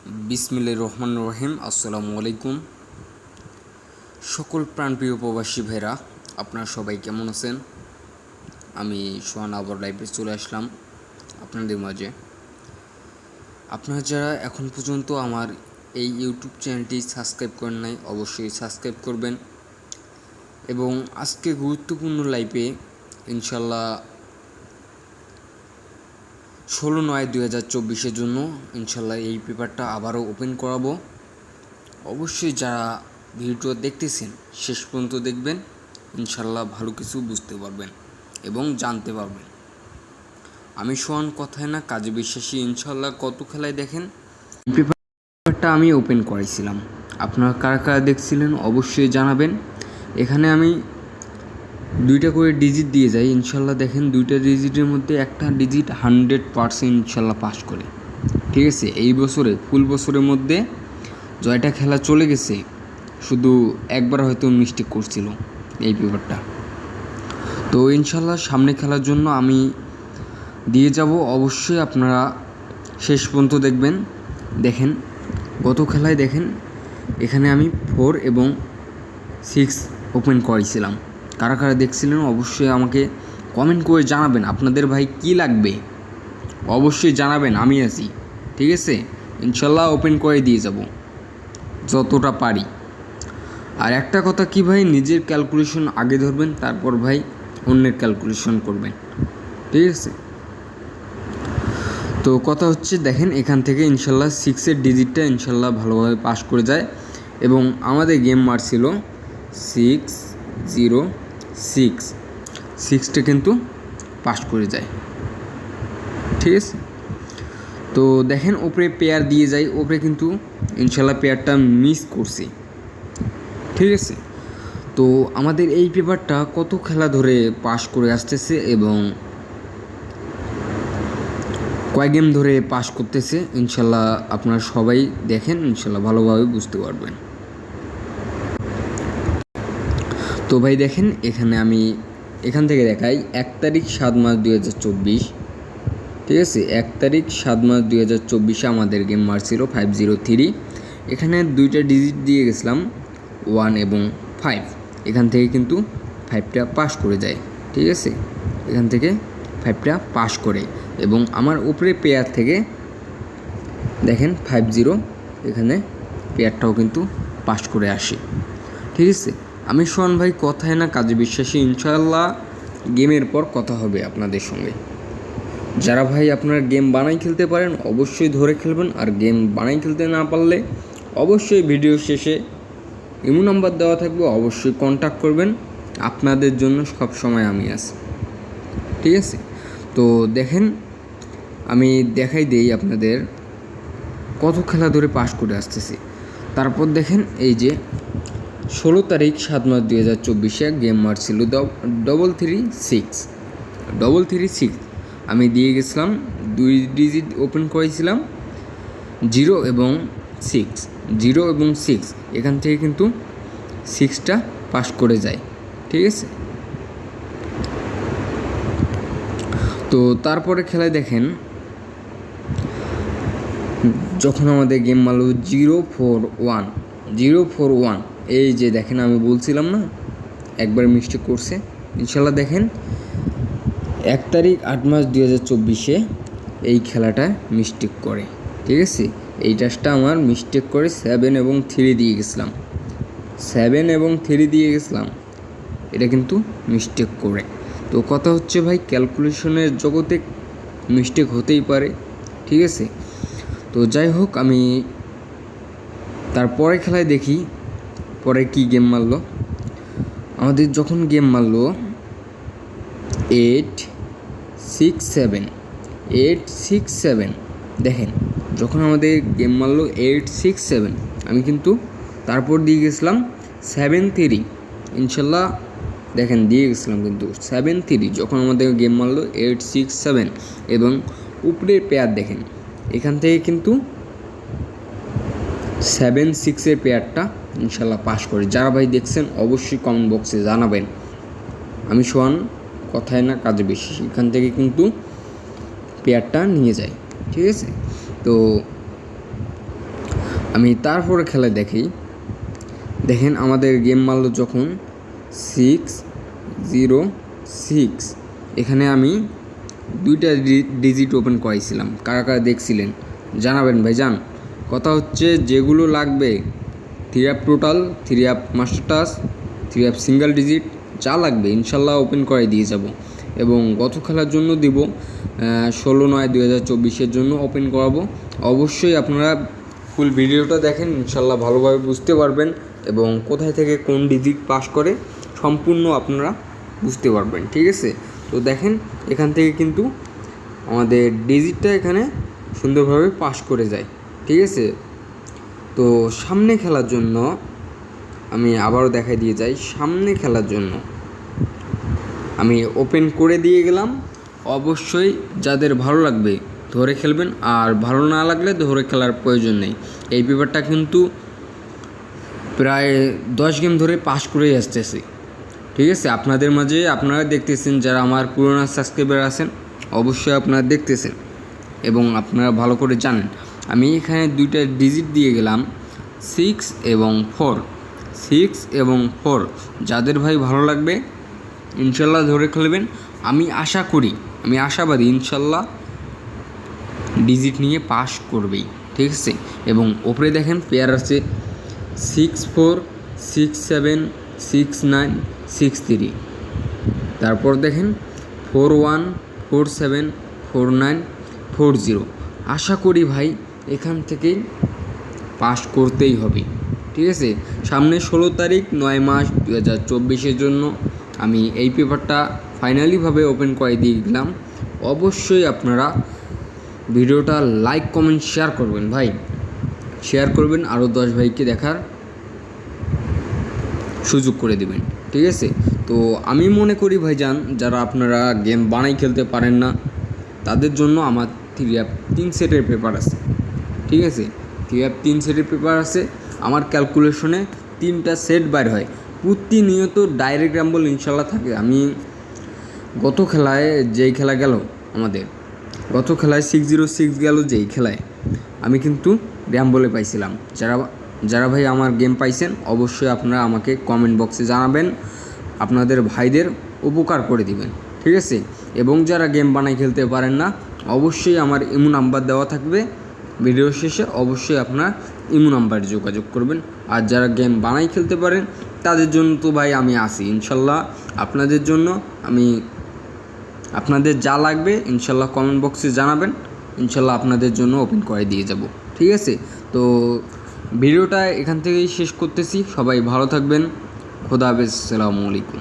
বিসমিল্লাহির রহমানির রহিম। আসসালামু আলাইকুম। সকল প্রাণপ্রিয় প্রবাসী ভাইরা, আপনারা সবাই কেমন আছেন? আমি সোহান আবার লাইভে চলে আসলাম আপনাদের মাঝে। আপনারা যারা এখন পর্যন্ত আমার এই ইউটিউব চ্যানেলটি সাবস্ক্রাইব করেন নাই, অবশ্যই সাবস্ক্রাইব করবেন। এবং আজকে গুরুত্বপূর্ণ লাইভে ইনশাল্লাহ 16/9/2024 জন্য ইনশাল্লাহ এই পেপারটা আবারও ওপেন করাবো। অবশ্যই যারা ভিডিও দেখতেছেন শেষ পর্যন্ত দেখবেন, ইনশাল্লাহ ভালো কিছু বুঝতে পারবেন এবং জানতে পারবেন। আমি সোহান, কথায় না কাজে বিশ্বাসী। ইনশাল্লাহ কত খেলায় দেখেন পেপারটা আমি ওপেন করাইছিলাম, আপনারা কারা কারা দেখছিলেন অবশ্যই জানাবেন। এখানে আমি 2টা করে ডিজিট দিয়ে যাই। ইনশাল্লাহ দেখেন 2টা ডিজিটের মধ্যে একটা ডিজিট 100% ইনশাল্লাহ পাস করে। ঠিক আছে, এই বছরে ফুল বছরের মধ্যে জয়টা খেলা চলে গেছে, শুধু একবার হয়তো মিস্টেক করছিল এই পেপারটা। তো ইনশাল্লাহ সামনে খেলার জন্য আমি দিয়ে যাব, অবশ্যই আপনারা শেষ পর্যন্ত দেখবেন। দেখেন গত খেলায় দেখেন এখানে আমি 4 এবং 6 ওপেন করেছিলাম। কারা কারা দেখছিলেন অবশ্যই আমাকে কমেন্ট করে জানাবেন। আপনাদের ভাই কি লাগবে অবশ্যই জানাবেন, আমি আছি। ঠিক আছে, ইনশাল্লাহ ওপেন করে দিয়ে যাব যতটা পারি। আর একটা কথা কি ভাই, নিজের ক্যালকুলেশন আগে ধরবেন, তারপর ভাই অন্যের ক্যালকুলেশন করবেন। ঠিক আছে, তো কথা হচ্ছে দেখেন এখান থেকে ইনশাল্লাহ 6-এর ডিজিটটা ইনশাল্লাহ ভালোভাবে পাস করে যায়। এবং আমাদের গেম মারছিল 606টা কিন্তু পাস করে যায়। ঠিক আছে, তো দেখেন ওপরে পেয়ার দিয়ে যায়, ওপরে কিন্তু ইনশাল্লাহ পেয়ারটা মিস করছি। ঠিক আছে, তো আমাদের এই পেপারটা কত খেলা ধরে পাস করে আসতেছে এবং কয় গেম ধরে পাস করতেছে ইনশাল্লাহ আপনারা সবাই দেখেন, ইনশাল্লাহ ভালোভাবে বুঝতে পারবেন। তো ভাই দেখেন এখানে আমি এখান থেকে দেখাই 1 তারিখ 7 মাস 2024। ঠিক আছে, 1 তারিখ 7 মাস 2024 আমাদের গেম মারছিল 503। এখানে 2টা ডিজিট দিয়ে গেছিলাম 1 এবং 5। এখান থেকে কিন্তু 5টা পাস করে যায়। ঠিক আছে, এখান থেকে 5টা পাস করে এবং আমার উপরে পেয়ার থেকে দেখেন 50 এখানে পেয়ারটাও কিন্তু পাস করে আসে। ঠিক আছে, আমি সোহান ভাই, কথায় না কাজে বিশ্বাসী। ইনশাল্লাহ গেমের পর কথা হবে আপনাদের সঙ্গে। যারা ভাই আপনার গেম বানাই খেলতে পারেন অবশ্যই ধরে খেলবেন, আর গেম বানাই খেলতে না পারলে অবশ্যই ভিডিও শেষে ইমো নাম্বার দেওয়া থাকবে, অবশ্যই কন্ট্যাক্ট করবেন। আপনাদের জন্য সব সময় আমি আছি। ঠিক আছে, তো দেখেন আমি দেখাই দেই আপনাদের কত খেলা ধরে পাস করে আসতেছি। তারপর দেখেন এই যে 16 তারিখ 7 মাস 2024 গেম মারছিল 336 আমি দিয়ে গেছিলাম 2 ডিজিট ওপেন করেছিলাম 0 এবং 6 এখান থেকে কিন্তু 6টা পাস করে যায়। ঠিক আছে, তো তারপরে খেলায় দেখেন যখন আমাদের গেম মারলো 041 এই যে দেখেন আমি বলছিলাম না একবার মিস্টেক করছে। ইনশাল্লাহ দেখেন 1 তারিখ 8 মাস 2024 এই খেলাটা মিস্টেক করে। ঠিক আছে, এই টাচটা আমার মিস্টেক করে 7 এবং 3 দিয়ে গেছিলাম, এটা কিন্তু মিস্টেক করে। তো কথা হচ্ছে ভাই, ক্যালকুলেশনের জগতে মিস্টেক হতেই পারে। ঠিক আছে, তো যাই হোক আমি তারপরে খেলায় দেখি পরে কি গেম মারলো। আমাদের যখন গেম মারলো 867 দেখেন যখন আমাদের গেম মারলো 867 আমি কিন্তু তারপর দিয়ে গেছিলাম 73। ইনশাল্লাহ দেখেন দিয়ে গেছিলাম কিন্তু 73 যখন আমাদের গেম মারলো 867 এবং উপরের পেয়ার দেখেন এখান থেকে কিন্তু 76-এর পেয়ারটা ইনশাল্লাহ পাস করে। যারা ভাই দেখছেন অবশ্যই কমেন্ট বক্সে জানাবেন। আমি সোহান, কথায় না কাজে বেশি, এখান থেকে কিন্তু পেয়ারটা নিয়ে যায়। ঠিক আছে, তো আমি তারপরে খেলা দেখি। দেখেন আমাদের গেম মারল যখন 606, এখানে আমি 2টা ডিজিট ওপেন করাইছিলাম। কারা কারা দেখছিলেন জানাবেন ভাইজান। কথা হচ্ছে যেগুলো লাগবে 3 total, 3 master touch, 3 single digit, যা লাগবে ইনশাল্লাহ ওপেন করে দিয়ে যাব। এবং গত খেলার জন্য দিব 16/9/2024 জন্য ওপেন করাবো। অবশ্যই আপনারা ফুল ভিডিওটা দেখেন, ইনশাল্লাহ ভালোভাবে বুঝতে পারবেন এবং কোথায় থেকে কোন ডিজিট পাস করে সম্পূর্ণ আপনারা বুঝতে পারবেন। ঠিক আছে, তো দেখেন এখান থেকে কিন্তু আমাদের ডিজিটটা এখানে সুন্দরভাবে পাস করে যায়। ঠিক আছে, তো সামনে খেলার জন্য আমি আবারও দেখাই দিয়ে যাই। সামনে খেলার জন্য আমি ওপেন করে দিয়ে গেলাম। অবশ্যই যাদের ভালো লাগবে ধরে খেলবেন, আর ভালো না লাগলে ধরে খেলার প্রয়োজন নেই। এই পেপারটা কিন্তু প্রায় 10 গেম ধরে পাস করেই আসতেছে। ঠিক আছে, আপনাদের মাঝে আপনারা দেখতেছেন, যারা আমার পুরোনো সাবস্ক্রাইবার আছেন অবশ্যই আপনারা দেখতেছেন এবং আপনারা ভালো করে জানেন। আমি এখানে 2টা ডিজিট দিয়ে গেলাম 6 এবং 4। 6 এবং 4 যাদের ভাই ভালো লাগবে ইনশাল্লাহ ধরে খেলবেন। আমি আশাবাদী ইনশাল্লাহ ডিজিট নিয়ে পাস করবেই। ঠিক আছে, এবং ওপরে দেখেন পেয়ার আছে 64, 67, 69, 63। তারপর দেখেন 41, 47, 49, 40। আশা করি ভাই এখান থেকেই পাস করতেই হবে। ঠিক আছে, সামনে 16 তারিখ 9 মাস 2024 জন্য আমি এই পেপারটা ফাইনালিভাবে ওপেন করে দিয়ে গেলাম। অবশ্যই আপনারা ভিডিওটা লাইক, কমেন্ট, শেয়ার করবেন ভাই, শেয়ার করবেন, আরও 10 ভাইকে দেখার সুযোগ করে দেবেন। ঠিক আছে, তো আমি মনে করি ভাইজান, যারা আপনারা গেম বানাই খেলতে পারেন না তাদের জন্য আমার 3 সেটের পেপার আছে। ঠিক আছে, 3 সেটের পেপার আছে। আমার ক্যালকুলেশনে 3টা সেট বাইর হয় প্রতিনিয়ত। ডাইরেক্ট র্যাম্বল ইনশাল্লাহ থাকে। আমি গত খেলায় যেই খেলা গেল আমাদের, গত খেলায় 606 গেল যেই খেলায়, আমি কিন্তু র্যাম্বলে পাইছিলাম। যারা ভাই আমার গেম পাইছেন অবশ্যই আপনারা আমাকে কমেন্ট বক্সে জানাবেন, আপনাদের ভাইদের উপকার করে দিবেন। ঠিক আছে, এবং যারা গেম বানাই খেলতে পারেন না অবশ্যই আমার ইমো নাম্বার দেওয়া থাকবে ভিডিও শেষে, অবশ্যই আপনারা ইমো নাম্বারে যোগাযোগ করবেন। আর যারা গেম বানাই খেলতে পারেন তাদের জন্য তো ভাই আমি আসি ইনশাল্লাহ। আপনাদের জন্য আমি, আপনাদের যা লাগবে ইনশাল্লাহ কমেন্ট বক্সে জানাবেন, ইনশাল্লাহ আপনাদের জন্য ওপেন করে দিয়ে যাব। ঠিক আছে, তো ভিডিওটা এখান থেকেই শেষ করতেছি। সবাই ভালো থাকবেন। খোদা হাফেজ, আসসালামু আলাইকুম।